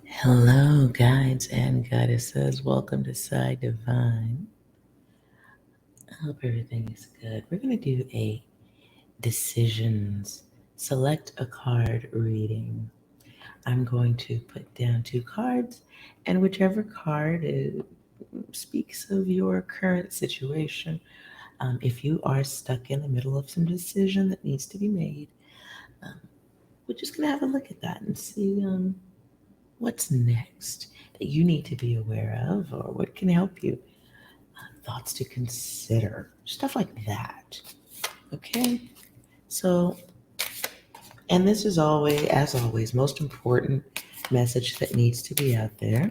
Hello, guides and goddesses. Welcome to Psi Divine. I hope everything is good. We're going to do a decisions, select a card reading. I'm going to put down two cards, and whichever card speaks of your current situation. If you are stuck in the middle of some decision that needs to be made, um, we're just going to have a look at that and see what's next that you need to be aware of or what can help you. Thoughts to consider, stuff like that. Okay? So, and this is always, as always, most important message that needs to be out there.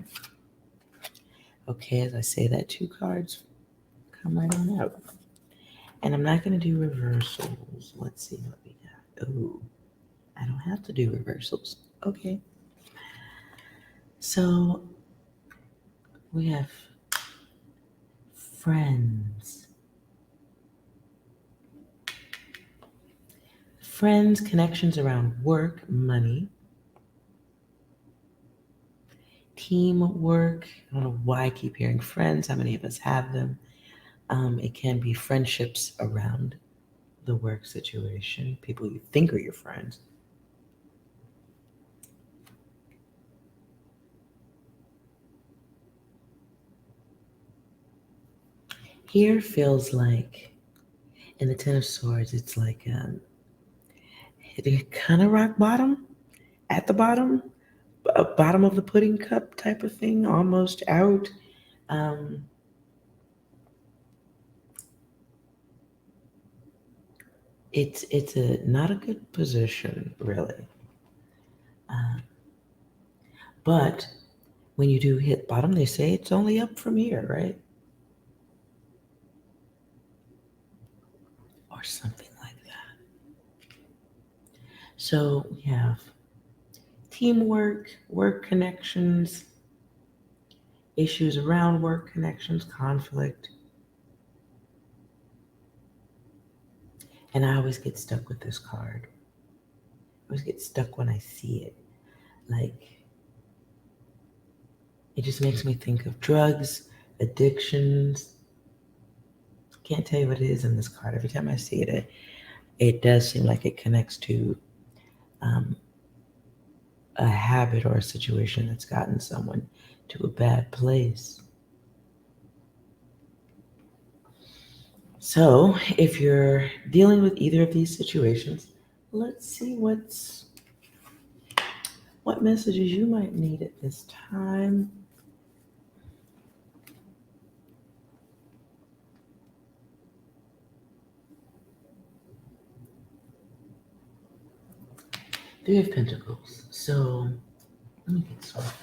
Okay, as I say that, two cards come right on out. And I'm not going to do reversals. Let's see what we got. Oh, I don't have to do reversals. Okay. So we have friends. Friends, connections around work, money, teamwork. I don't know why I keep hearing friends. How many of us have them? It can be friendships around the work situation, people you think are your friends. Here feels like, in the Ten of Swords, it's like hitting kind of rock bottom, at the bottom, bottom of the pudding cup type of thing, almost out. Um, it's a not a good position, really. Uh, but when you do hit bottom, they say it's only up from here, right? Or something like that. So we have teamwork, work connections, issues around work connections, conflict. And I always get stuck with this card. I always get stuck when I see it. Like, it just makes me think of drugs, addictions. Can't tell you what it is in this card. Every time I see it, it does seem like it connects to um, a habit or a situation that's gotten someone to a bad place. So, if you're dealing with either of these situations, let's see what messages you might need at this time. Three of Pentacles. So, let me get started.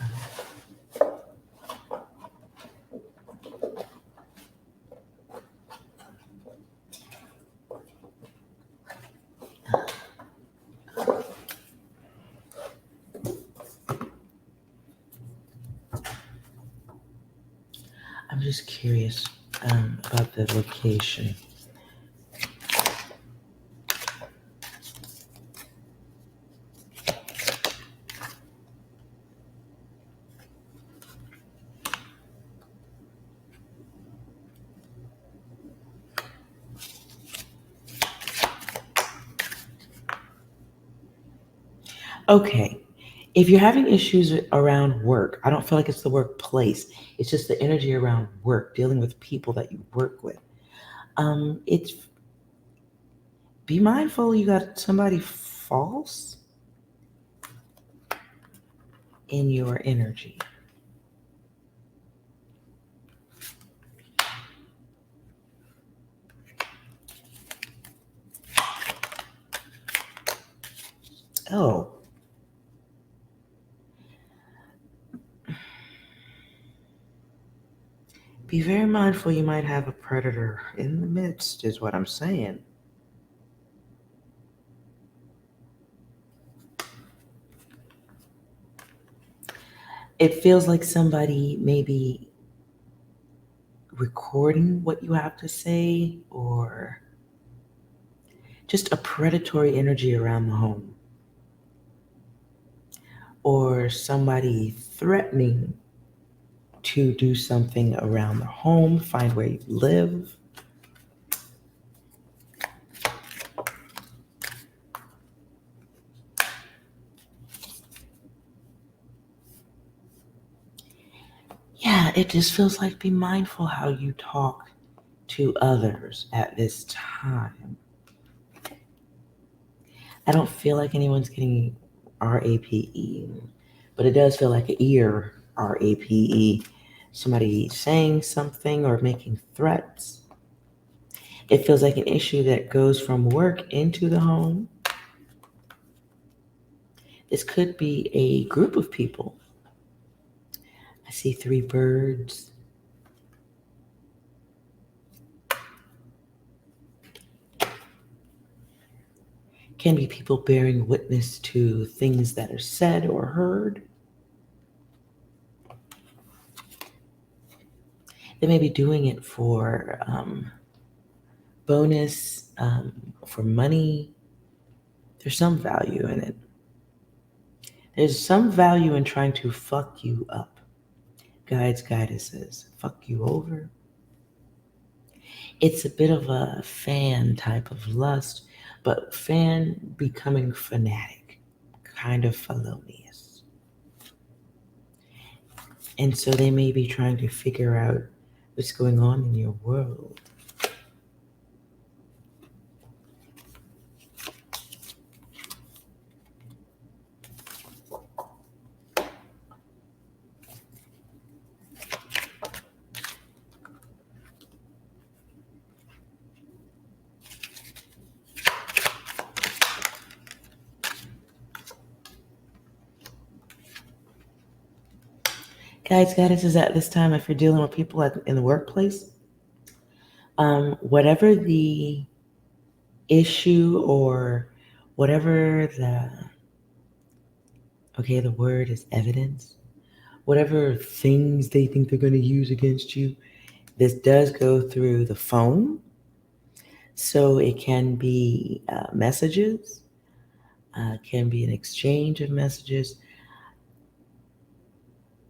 I'm just curious about the location. Okay. If you're having issues around work, I don't feel like it's the workplace. It's just the energy around work, dealing with people that you work with. It's be mindful you got somebody false in your energy. Oh, be very mindful you might have a predator in the midst, is what I'm saying. It feels like somebody maybe recording what you have to say or just a predatory energy around the home. or somebody threatening to do something around the home, find where you live. Yeah, it just feels like be mindful how you talk to others at this time. I don't feel like anyone's getting RAPE, but it does feel like an ear RAPE. Somebody saying something or making threats. It feels like an issue that goes from work into the home. This could be a group of people. I see 3 birds. Can be people bearing witness to things that are said or heard. They may be doing it for bonus, for money. There's some value in it. There's some value in trying to fuck you up. Guides, goddesses, fuck you over. It's a bit of a fan type of lust, but fan becoming fanatic, kind of felonious. And so they may be trying to figure out what's going on in your world. Guides, goddesses, at this time, if you're dealing with people in the workplace, whatever the issue or whatever the word is evidence, whatever things they think they're going to use against you, this does go through the phone. So it can be messages, can be an exchange of messages.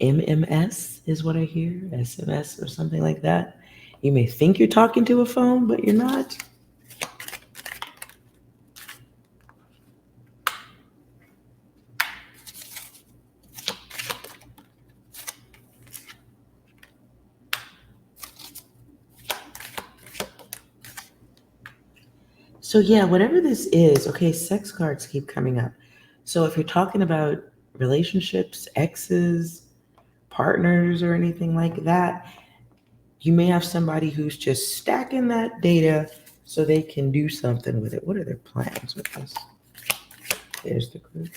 MMS is what I hear, SMS or something like that. You may think you're talking to a phone, but you're not. So yeah, whatever this is, okay, sex cards keep coming up. So if you're talking about relationships, exes, partners, or anything like that, you may have somebody who's just stacking that data so they can do something with it. What are their plans with this? There's the group.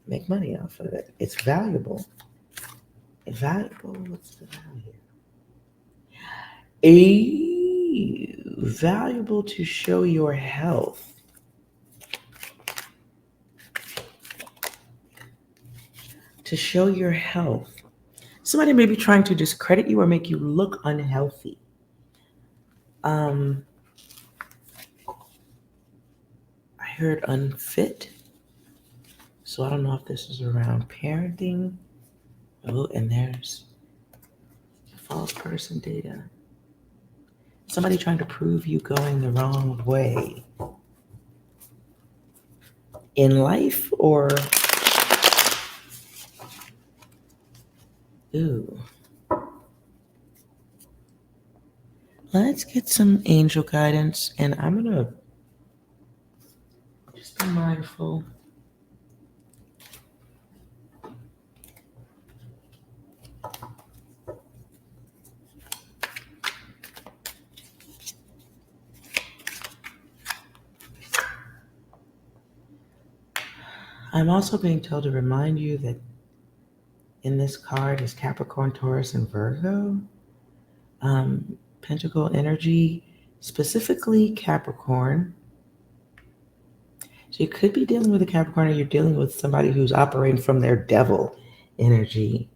Make money off of it. It's valuable. It's valuable. What's the value? Valuable to show your health. To show your health. Somebody may be trying to discredit you or make you look unhealthy. I heard unfit. So I don't know if this is around parenting. Oh, and there's false person data. Somebody trying to prove you going the wrong way in life or... Ooh. Let's get some angel guidance, and I'm going to just be mindful. I'm also being told to remind you that in this card is Capricorn, Taurus, and Virgo. Pentacle energy, specifically Capricorn. So you could be dealing with a Capricorn, or you're dealing with somebody who's operating from their devil energy.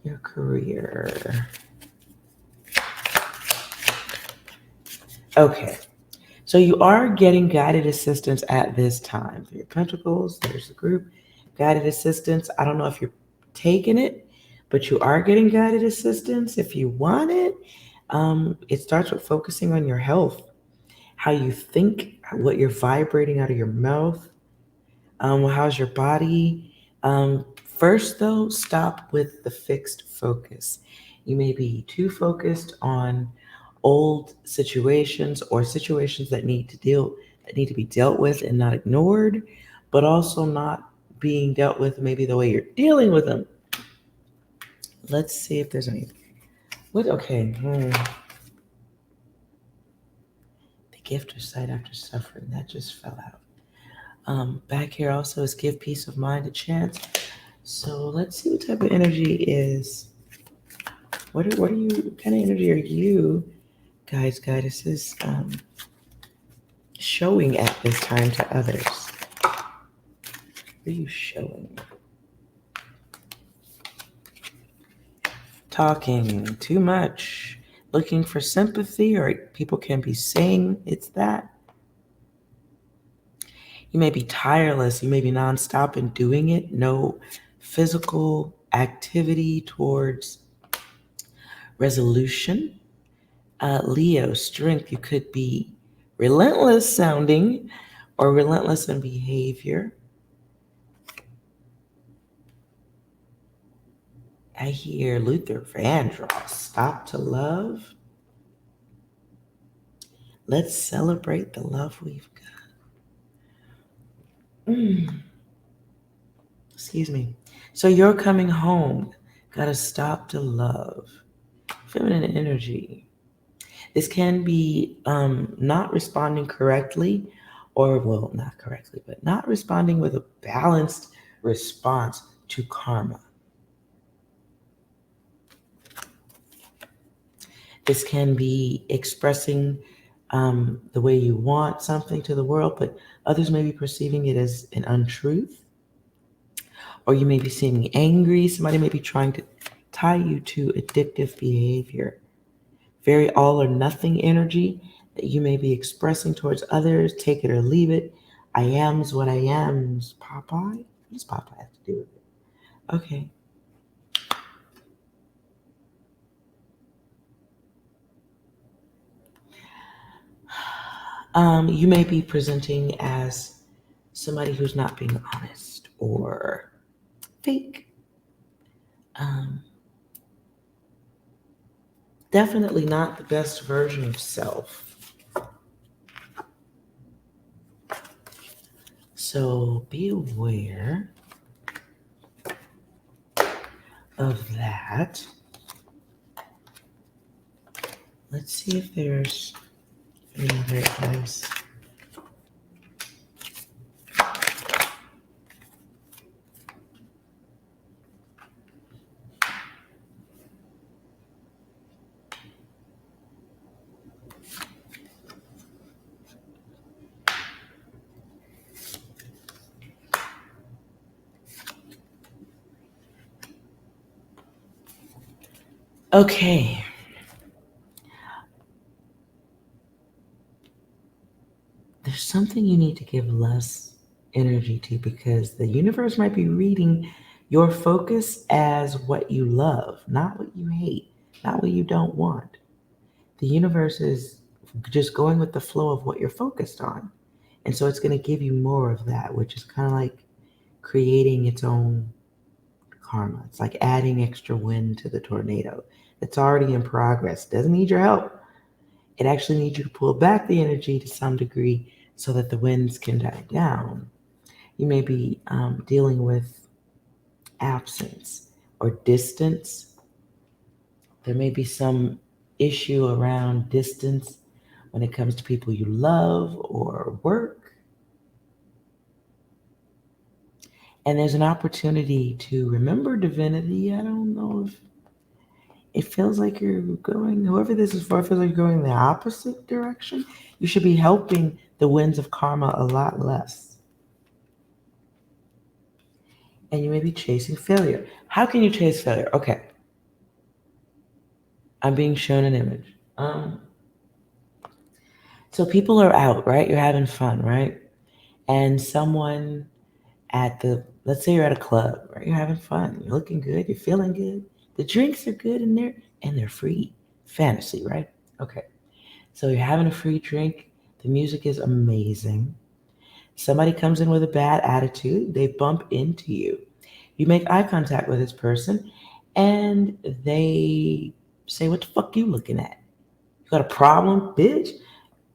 Your career. Okay. So you are getting guided assistance at this time. Three of Pentacles, there's the group. Guided assistance. I don't know if you're taking it, but you are getting guided assistance if you want it. It starts with focusing on your health, how you think, what you're vibrating out of your mouth. How's your body? First, though, stop with the fixed focus. You may be too focused on old situations or situations that need to be dealt with and not ignored, but also not being dealt with maybe the way you're dealing with them. Let's see if there's anything. What? Okay. The gift of sight after suffering that just fell out. Back here also is give peace of mind a chance. So let's see what type of energy is. What kind of energy are you, guides, goddesses, showing at this time to others? What are you showing? Talking too much, looking for sympathy, or people can be saying it's that. You may be tireless, you may be nonstop in doing it, no physical activity towards resolution. Leo, strength, you could be relentless sounding or relentless in behavior. I hear Luther Vandross, stop to love. Let's celebrate the love we've got. Excuse me. So you're coming home. Gotta stop to love. Feminine energy. This can be not responding correctly, or, well, not correctly, but not responding with a balanced response to karma. This can be expressing the way you want something to the world, but others may be perceiving it as an untruth. Or you may be seeming angry. Somebody may be trying to tie you to addictive behavior. Very all or nothing energy that you may be expressing towards others. Take it or leave it. I am's what I am's. Popeye? What does Popeye have to do with it? Okay. You may be presenting as somebody who's not being honest or fake. Definitely not the best version of self. So be aware of that. Let's see if there's any other advice. Okay. There's something you need to give less energy to because the universe might be reading your focus as what you love, not what you hate, not what you don't want. The universe is just going with the flow of what you're focused on. And so it's going to give you more of that, which is kind of like creating its own karma. It's like adding extra wind to the tornado. It's already in progress. Doesn't need your help. It actually needs you to pull back the energy to some degree so that the winds can die down. You may be dealing with absence or distance. There may be some issue around distance when it comes to people you love or work. And there's an opportunity to remember divinity. I don't know if it feels like you're going, whoever this is for, feels like you're going the opposite direction. You should be helping the winds of karma a lot less. And you may be chasing failure. How can you chase failure? Okay. I'm being shown an image. So people are out, right? You're having fun, right? And someone at let's say you're at a club, right? You're having fun. You're looking good. You're feeling good. The drinks are good in there and they're free. Fantasy, right? Okay. So you're having a free drink. The music is amazing. Somebody comes in with a bad attitude. They bump into you. You make eye contact with this person and they say, "What the fuck you looking at? You got a problem, bitch?"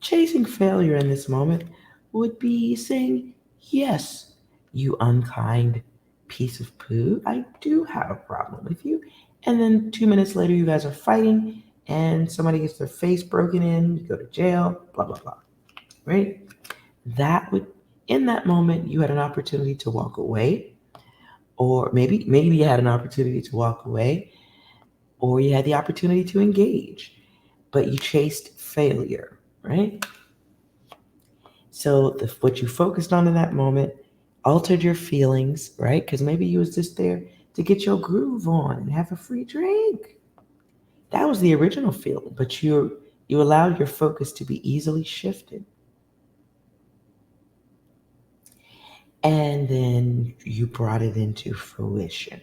Chasing failure in this moment would be saying, "Yes, you unkind piece of poo, I do have a problem with you." And then 2 minutes later, you guys are fighting and somebody gets their face broken in, you go to jail, blah, blah, blah. Right? That would, in that moment, you had an opportunity to walk away, or maybe you had an opportunity to walk away, or you had the opportunity to engage, but you chased failure, right? So what you focused on in that moment altered your feelings, right? Because maybe you was just there to get your groove on and have a free drink. That was the original feeling, but you allowed your focus to be easily shifted. And then you brought it into fruition.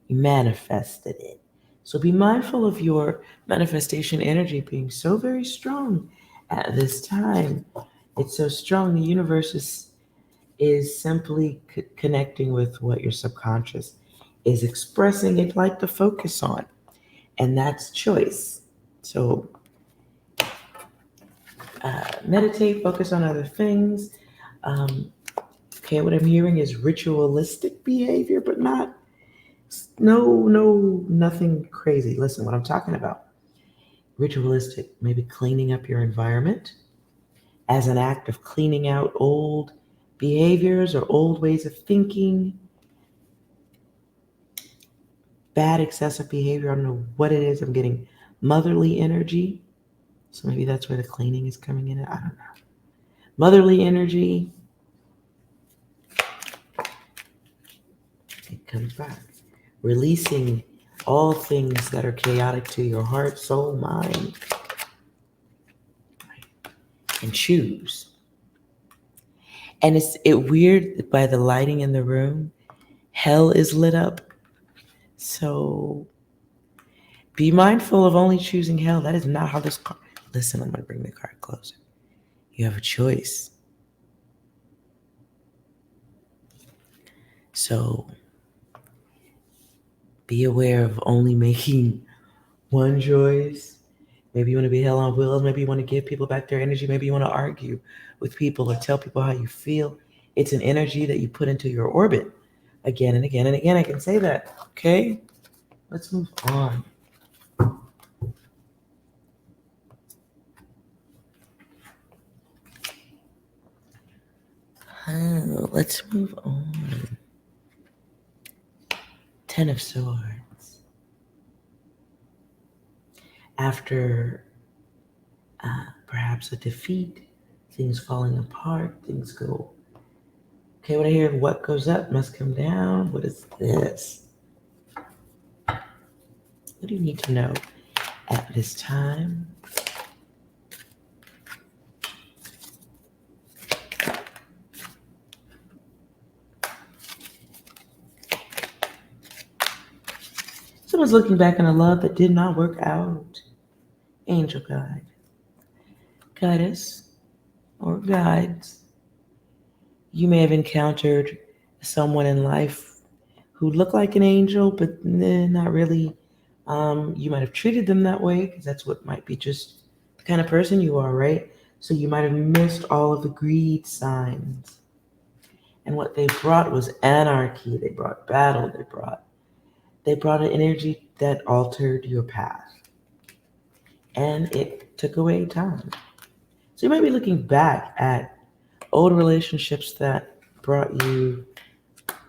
You manifested it. So be mindful of your manifestation energy being so very strong at this time. It's so strong. The universe is simply connecting with what your subconscious is expressing it'd like to focus on, and that's choice. So meditate, focus on other things. Um, okay, what I'm hearing is ritualistic behavior, but not nothing crazy. Listen, what I'm talking about, ritualistic, maybe cleaning up your environment as an act of cleaning out old behaviors or old ways of thinking, bad excessive behavior. I don't know what it is. I'm getting motherly energy. So maybe that's where the cleaning is coming in. I don't know. Motherly energy, it comes back. Releasing all things that are chaotic to your heart, soul, mind, and choose. And it weird by the lighting in the room, hell is lit up. So be mindful of only choosing hell. That is not how this card. Listen, I'm gonna bring the card closer. You have a choice. So be aware of only making one choice. Maybe you want to be hell on wheels. Maybe you want to give people back their energy. Maybe you want to argue with people or tell people how you feel. It's an energy that you put into your orbit again and again and again. I can say that. Okay? Let's move on. Let's move on. Ten of Swords. After perhaps a defeat, things falling apart, things go. Okay, what I hear, what goes up must come down. What is this? What do you need to know at this time? Someone's looking back on a love that did not work out. Angel guide. Goddess or guides. You may have encountered someone in life who looked like an angel, but not really. You might have treated them that way because that's what might be just the kind of person you are, right? So you might have missed all of the greed signs. And what they brought was anarchy. They brought battle. They brought an energy that altered your path. And it took away time. So you might be looking back at old relationships that brought you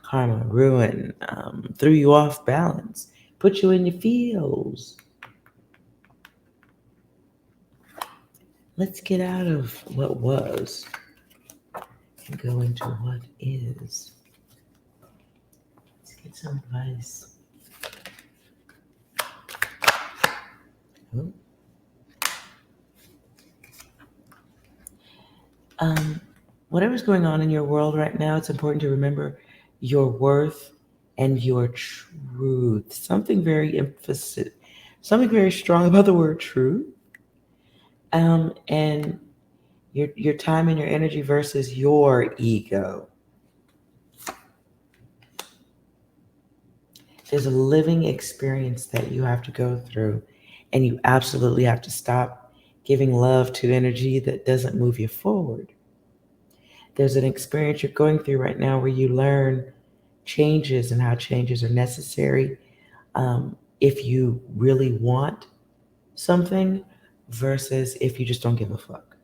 karma, ruin, threw you off balance, put you in your feels. Let's get out of what was and go into what is. Let's get some advice. Oh. Whatever's going on in your world right now, it's important to remember your worth and your truth. Something very strong about the word truth. And your time and your energy versus your ego. There's a living experience that you have to go through, and you absolutely have to stop giving love to energy that doesn't move you forward. There's an experience you're going through right now where you learn changes and how changes are necessary if you really want something versus if you just don't give a fuck.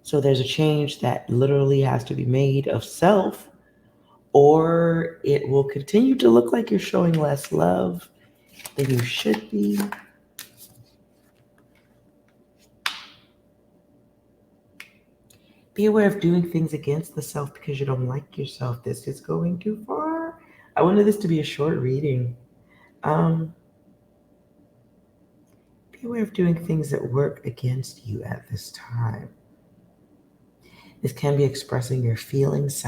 So there's a change that literally has to be made of self, or it will continue to look like you're showing less love than you should be. Be aware of doing things against the self because you don't like yourself. This is going too far. I wanted this to be a short reading. Um, be aware of doing things that work against you at this time. This can be expressing your feelings.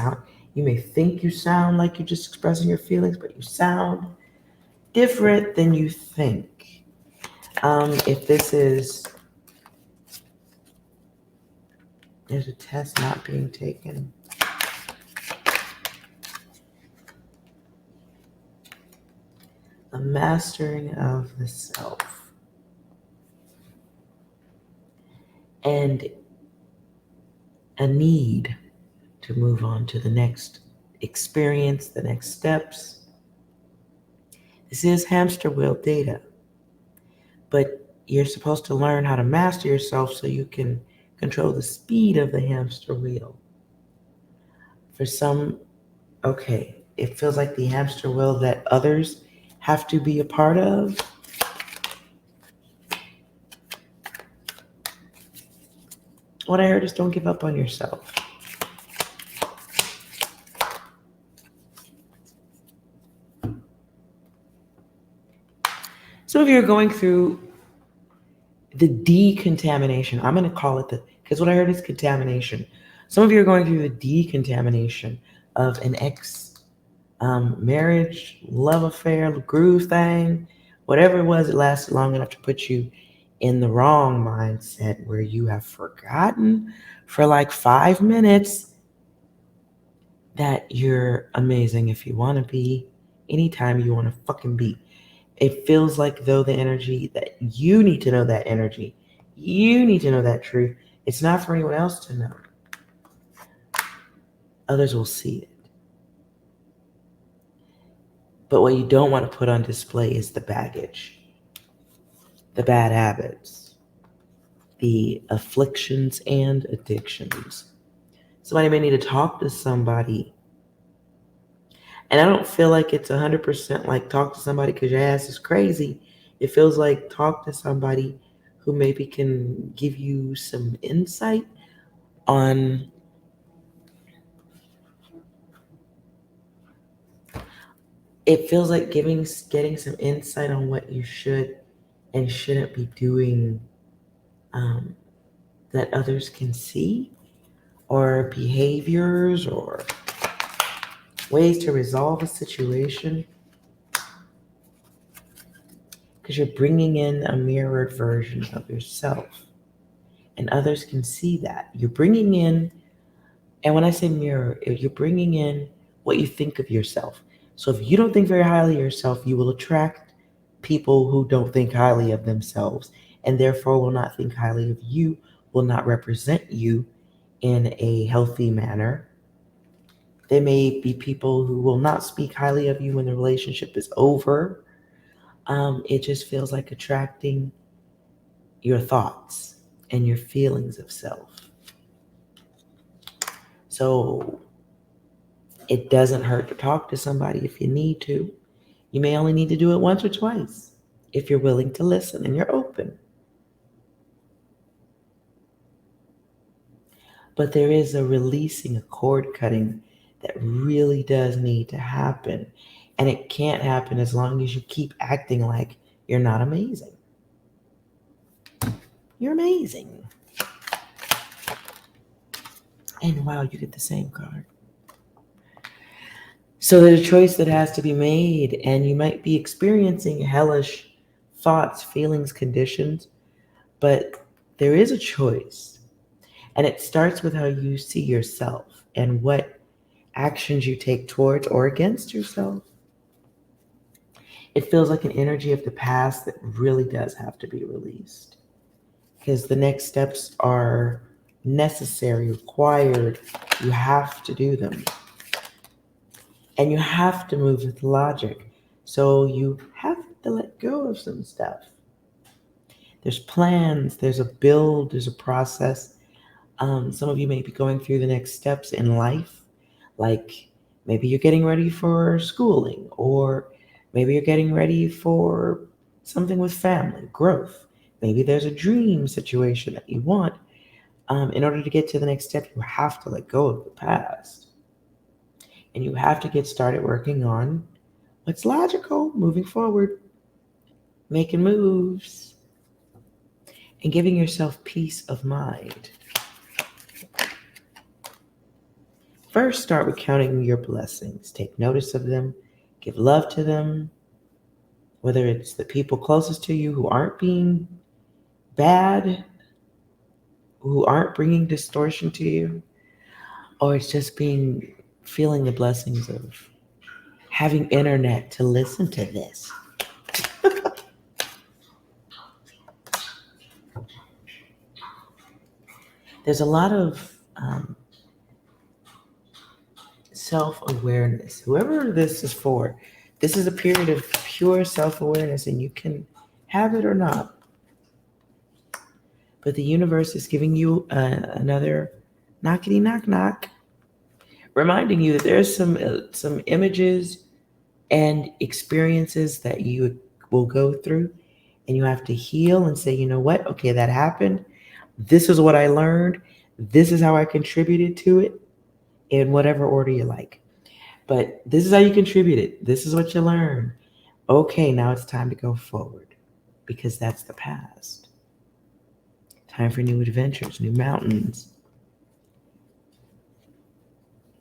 You may think you sound like you're just expressing your feelings, but you sound different than you think. If this is, there's a test not being taken. A mastering of the self. And a need to move on to the next experience, the next steps. This is hamster wheel data, but you're supposed to learn how to master yourself so you can control the speed of the hamster wheel. For some, okay, it feels like the hamster wheel that others have to be a part of. What I heard is don't give up on yourself. So if you're going through the decontamination, I'm going to call it because what I heard is contamination. Some of you are going through the decontamination of an marriage, love affair, groove thing, whatever it was, it lasted long enough to put you in the wrong mindset where you have forgotten for like 5 minutes that you're amazing if you want to be, anytime you want to fucking be. It feels like though the energy that you need to know that energy, you need to know that truth. It's not for anyone else to know. Others will see it. But what you don't want to put on display is the baggage, the bad habits, the afflictions and addictions. Somebody may need to talk to somebody. And I don't feel like it's 100% like talk to somebody because your ass is crazy. It feels like talk to somebody who maybe can give you some insight on it feels like getting some insight on what you should and shouldn't be doing that others can see, or behaviors or ways to resolve a situation, because you're bringing in a mirrored version of yourself and others can see that. You're bringing in, and when I say mirror, you're bringing in what you think of yourself. So if you don't think very highly of yourself, you will attract people who don't think highly of themselves and therefore will not think highly of you, will not represent you in a healthy manner. There may be people who will not speak highly of you when the relationship is over. It just feels like attracting your thoughts and your feelings of self. So it doesn't hurt to talk to somebody if you need to. You may only need to do it once or twice if you're willing to listen and you're open. But there is a releasing, a cord cutting that really does need to happen. And it can't happen as long as you keep acting like you're not amazing. You're amazing. And wow, you get the same card. So there's a choice that has to be made, and you might be experiencing hellish thoughts, feelings, conditions, but there is a choice. And it starts with how you see yourself and what actions you take towards or against yourself. It feels like an energy of the past that really does have to be released because the next steps are necessary, required. You have to do them. And you have to move with logic. So you have to let go of some stuff. There's plans, there's a build, there's a process. Some of you may be going through the next steps in life, like maybe you're getting ready for schooling, or maybe you're getting ready for something with family, growth. Maybe there's a dream situation that you want. In order to get to the next step, you have to let go of the past. And you have to get started working on what's logical, moving forward, making moves, and giving yourself peace of mind. First, start with counting your blessings. Take notice of them. Give love to them. Whether it's the people closest to you who aren't being bad, who aren't bringing distortion to you, or it's just feeling the blessings of having internet to listen to this. There's a lot of self-awareness. Whoever this is for, this is a period of pure self-awareness, and you can have it or not. But the universe is giving you another knockety knock knock, reminding you that there's some images and experiences that you will go through, and you have to heal and say, you know what? Okay, that happened. This is what I learned. This is how I contributed to it, in whatever order you like. But this is how you contributed. This is what you learned. Okay, now it's time to go forward because that's the past. Time for new adventures, new mountains.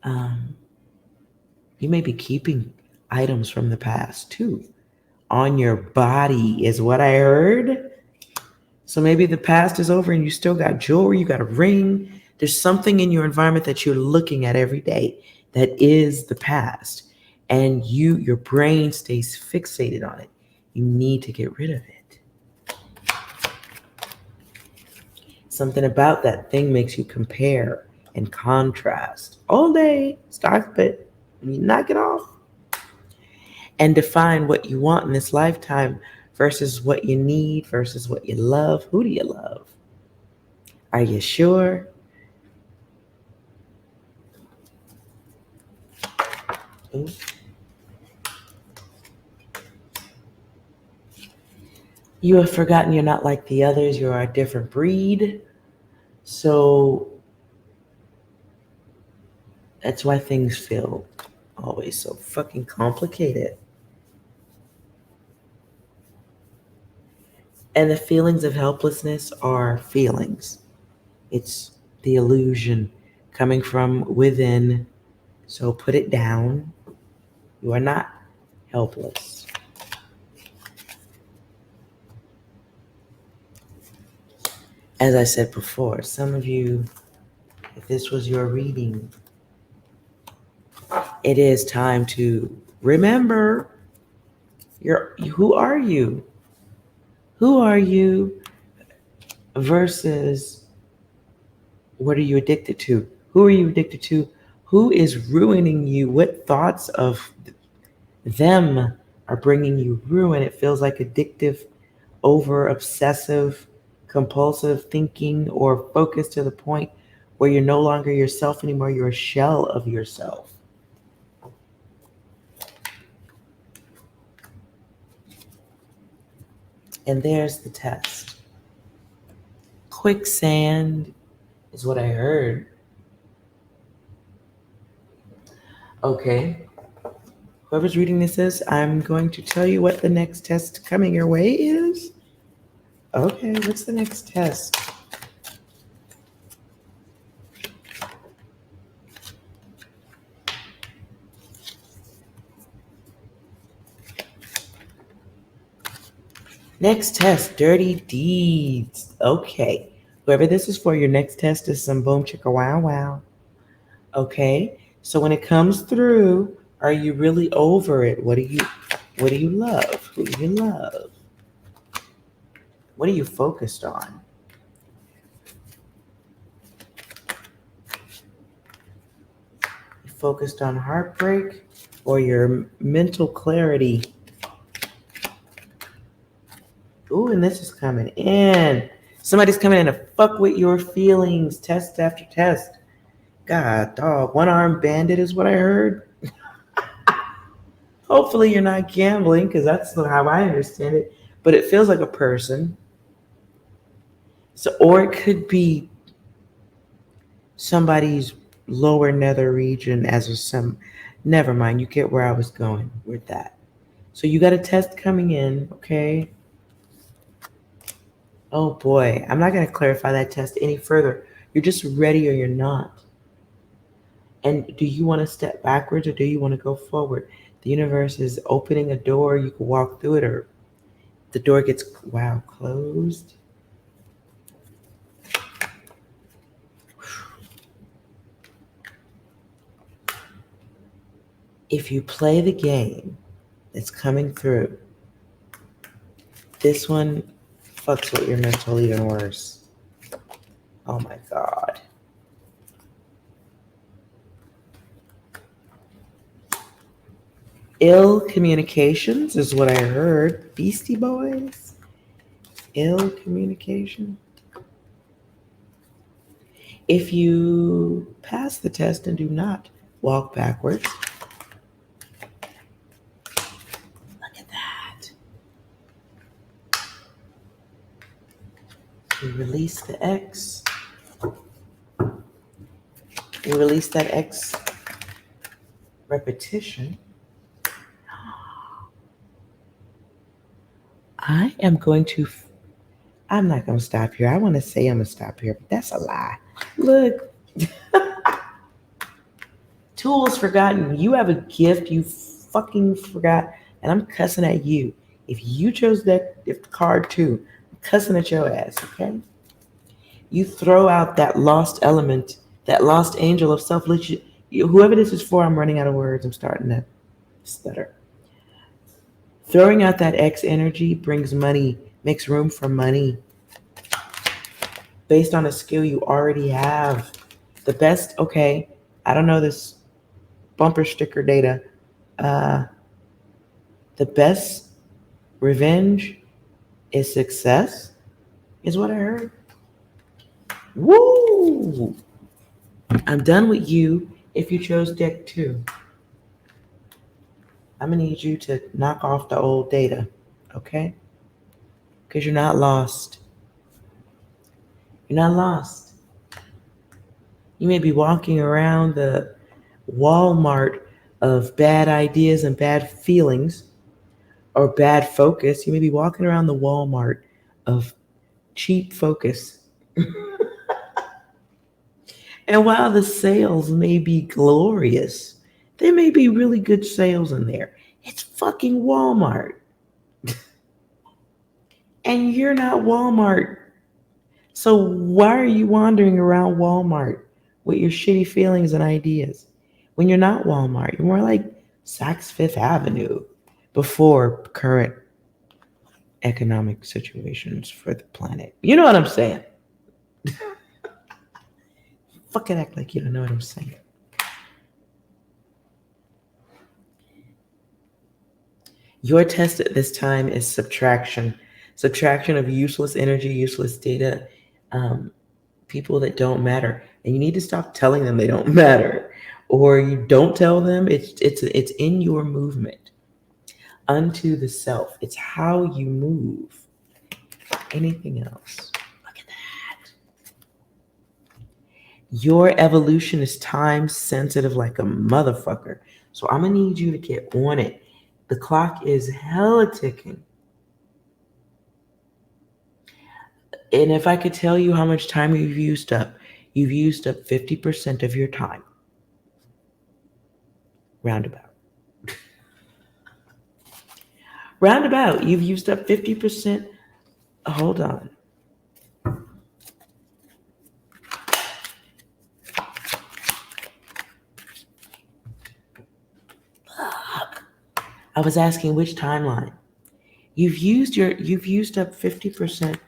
You may be keeping items from the past too. On your body is what I heard. So maybe the past is over and you still got jewelry, you got a ring. There's something in your environment that you're looking at every day that is the past. And your brain stays fixated on it. You need to get rid of it. Something about that thing makes you compare and contrast all day. Stop it. You knock it off. And define what you want in this lifetime versus what you need versus what you love. Who do you love? Are you sure? Ooh. You have forgotten you're not like the others. You're a different breed. So that's why things feel always so fucking complicated. And the feelings of helplessness are feelings. It's the illusion coming from within. So put it down. You are not helpless. As I said before, some of you, if this was your reading, it is time to remember who are you? Who are you versus what are you addicted to? Who are you addicted to? Who is ruining you? What thoughts of them are bringing you ruin? It feels like addictive, over obsessive, compulsive thinking or focus to the point where you're no longer yourself anymore. You're a shell of yourself. And there's the test. Quicksand is what I heard. Okay. Whoever's reading this is, I'm going to tell you what the next test coming your way is. Okay, what's the next test? Next test, dirty deeds. Okay. Whoever this is for, your next test is some boom chicka wow wow. Okay. So when it comes through, are you really over it? What do you love? Who do you love? What are you focused on? You focused on heartbreak or your mental clarity? Ooh, and this is coming in. Somebody's coming in to fuck with your feelings, test after test. God, dog, one armed bandit is what I heard. Hopefully, you're not gambling because that's how I understand it. But it feels like a person. So, or it could be somebody's lower nether region as a some. Never mind. You get where I was going with that. So you got a test coming in, okay? Oh boy, I'm not going to clarify that test any further. You're just ready or you're not. And do you want to step backwards or do you want to go forward? The universe is opening a door. You can walk through it, or the door gets, wow, closed. If you play the game that's coming through, this one fucks with your mental even worse. Oh my God. Ill communications is what I heard. Beastie Boys? Ill communication? If you pass the test and do not walk backwards, look at that. You release the X. You release that X repetition. I am going to, I'm not going to stop here. I want to say I'm going to stop here, but that's a lie. Look, tools forgotten. You have a gift you fucking forgot, and I'm cussing at you. If you chose that card too, I'm cussing at your ass, okay? You throw out that lost element, that lost angel of self. Whoever this is for, I'm running out of words. I'm starting to stutter. Throwing out that X energy brings money, makes room for money based on a skill you already have. The best, okay, I don't know this bumper sticker data. Uh, the best revenge is success, is what I heard. Woo! I'm done with you if you chose deck 2. I'm going to need you to knock off the old data, okay? Because you're not lost. You're not lost. You may be walking around the Walmart of bad ideas and bad feelings or bad focus. You may be walking around the Walmart of cheap focus. And while the sales may be glorious, there may be really good sales in there. It's fucking Walmart. And you're not Walmart. So why are you wandering around Walmart with your shitty feelings and ideas when you're not Walmart? You're more like Saks Fifth Avenue before current economic situations for the planet. You know what I'm saying? Fucking act like you don't know what I'm saying. Your test at this time is subtraction. Subtraction of useless energy, useless data, people that don't matter. And you need to stop telling them they don't matter. Or you don't tell them, it's in your movement. Unto the self. It's how you move. Anything else? Look at that. Your evolution is time sensitive like a motherfucker. So I'm gonna need you to get on it. The clock is hella ticking. And if I could tell you how much time you've used up 50% of your time. Roundabout. Roundabout, you've used up 50%. Hold on. I was asking which timeline. You've used up 50%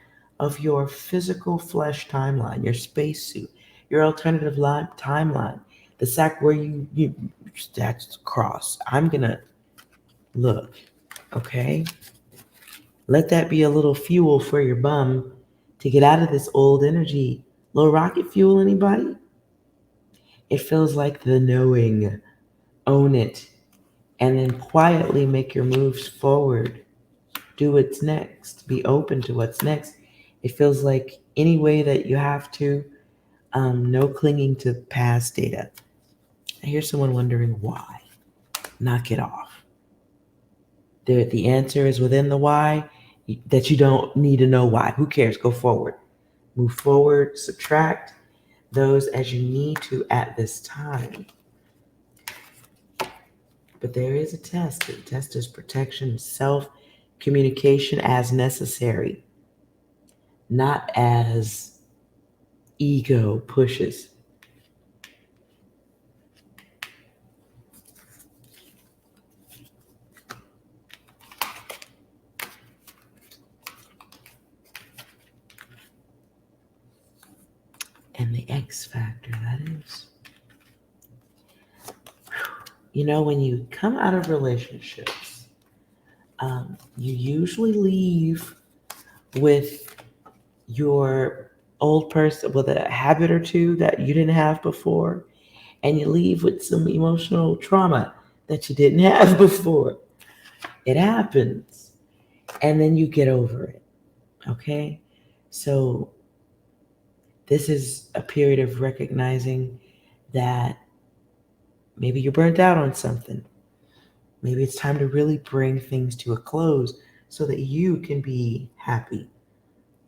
of your physical flesh timeline, your spacesuit, your alternative timeline, the sack where you that's cross. I'm gonna look, okay? Let that be a little fuel for your bum to get out of this old energy. Low rocket fuel, anybody? It feels like the knowing. Own it. And then quietly make your moves forward. Do what's next. Be open to what's next. It feels like any way that you have to, no clinging to past data. I hear someone wondering why. Knock it off. The answer is within the why, that you don't need to know why. Who cares? Go forward. Move forward, subtract those as you need to at this time. But there is a test. The test is protection, self-communication as necessary, not as ego pushes. And the X factor, that is. You know, when you come out of relationships, you usually leave with your old person, with a habit or two that you didn't have before, and you leave with some emotional trauma that you didn't have before. It happens. And then you get over it. Okay? So this is a period of recognizing that maybe you're burnt out on something. Maybe it's time to really bring things to a close so that you can be happy,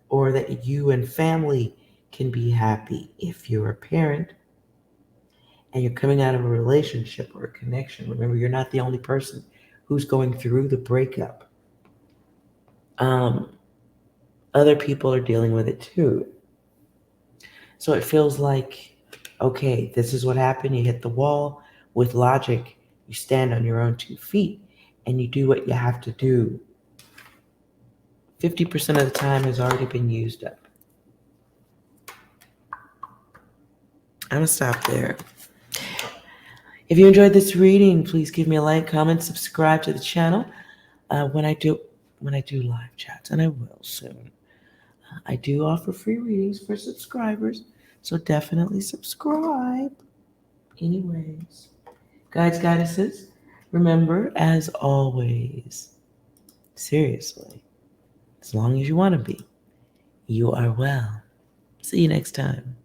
or that you and family can be happy. If you're a parent and you're coming out of a relationship or a connection, remember, you're not the only person who's going through the breakup. Other people are dealing with it too. So it feels like, okay, this is what happened. You hit the wall. With logic, you stand on your own 2 feet and you do what you have to do. 50% of the time has already been used up. I'm going to stop there. If you enjoyed this reading, please give me a like, comment, subscribe to the channel. When I do live chats, and I will soon, I do offer free readings for subscribers, so definitely subscribe. Anyways, guides, goddesses, remember, as always, seriously, as long as you want to be, you are well. See you next time.